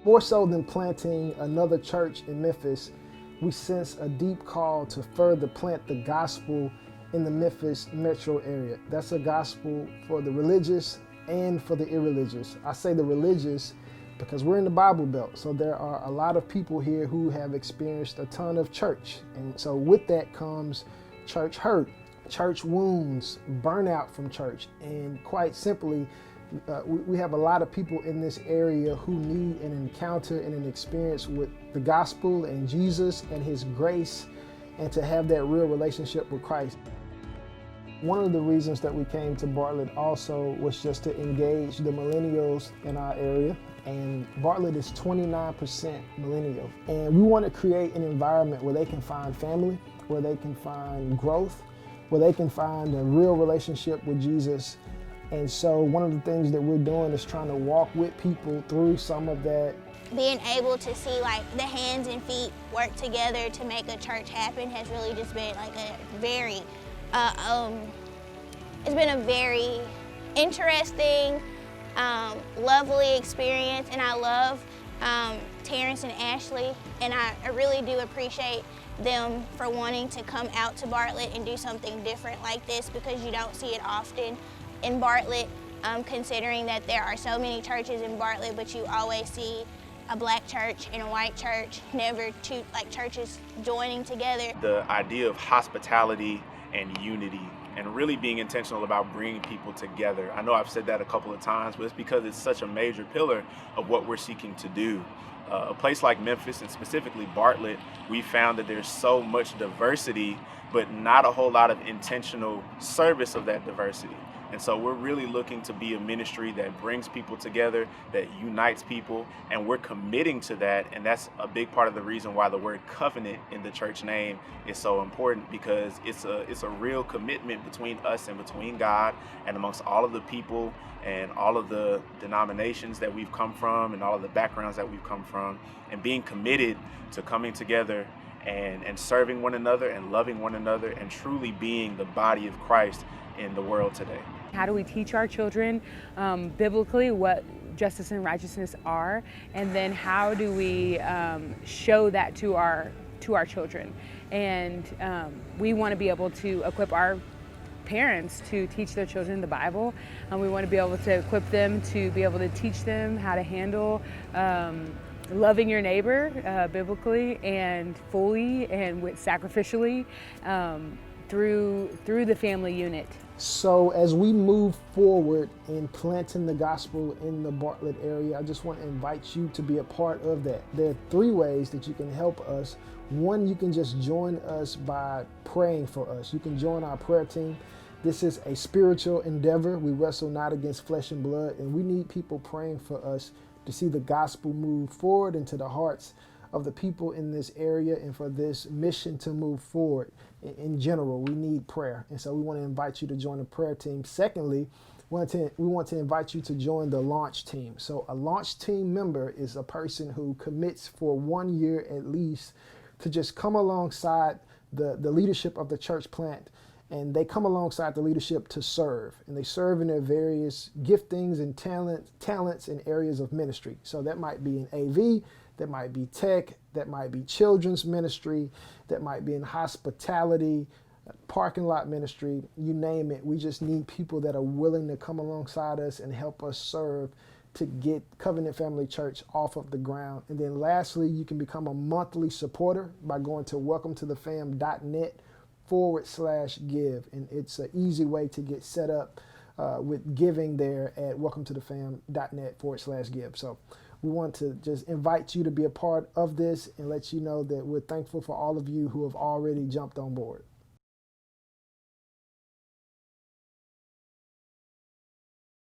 More so than planting another church in Memphis, we sense a deep call to further plant the gospel in the Memphis metro area. That's a gospel for the religious and for the irreligious. I say the religious because we're in the Bible Belt, so there are a lot of people here who have experienced a ton of church. And so with that comes church hurt, church wounds, burnout from church, and quite simply, we have a lot of people in this area who need an encounter and an experience with the gospel and Jesus and his grace, and to have that real relationship with Christ. One of the reasons that we came to Bartlett also was just to engage the millennials in our area. And Bartlett is 29% millennial. And we want to create an environment where they can find family, where they can find growth, where they can find a real relationship with Jesus. And so one of the things that we're doing is trying to walk with people through some of that. Being able to see like the hands and feet work together to make a church happen has really just been like a very, it's been a very interesting, lovely experience, and I love Terence and Ashley, and I really do appreciate them for wanting to come out to Bartlett and do something different like this, because you don't see it often in Bartlett, considering that there are so many churches in Bartlett, but you always see a black church and a white church, never two like churches joining together. The idea of hospitality and unity, and really being intentional about bringing people together. I know I've said that a couple of times, but it's because it's such a major pillar of what we're seeking to do. A place like Memphis, and specifically Bartlett, we found that there's so much diversity, but not a whole lot of intentional service of that diversity. And so we're really looking to be a ministry that brings people together, that unites people, and we're committing to that. And that's a big part of the reason why the word covenant in the church name is so important, because it's a real commitment between us and between God, and amongst all of the people and all of the denominations that we've come from and all of the backgrounds that we've come from, and being committed to coming together and serving one another and loving one another and truly being the body of Christ in the world today. How do we teach our children biblically what justice and righteousness are, and then how do we show that to our children? And we want to be able to equip our parents to teach their children the Bible, and we want to be able to equip them to be able to teach them how to handle loving your neighbor biblically and fully and sacrificially through the family unit. So as we move forward in planting the gospel in the Bartlett area, I just want to invite you to be a part of that. There are 3 ways that you can help us. One, you can just join us by praying for us. You can join our prayer team. This is a spiritual endeavor. We wrestle not against flesh and blood, and we need people praying for us to see the gospel move forward into the hearts of the people in this area, and for this mission to move forward. In general, we need prayer, and so we want to invite you to join the prayer team. Secondly, we want to invite you to join the launch team. So a launch team member is a person who commits for 1 year at least to just come alongside the leadership of the church plant, and they come alongside the leadership to serve, and they serve in their various giftings and talents in areas of ministry. So that might be in AV, that might be tech, that might be children's ministry, that might be in hospitality, parking lot ministry, you name it. We just need people that are willing to come alongside us and help us serve to get Covenant Family Church off of the ground. And then lastly, you can become a monthly supporter by going to welcometothefam.net/give. And it's an easy way to get set up with giving there at welcometothefam.net/give. So we want to just invite you to be a part of this and let you know that we're thankful for all of you who have already jumped on board.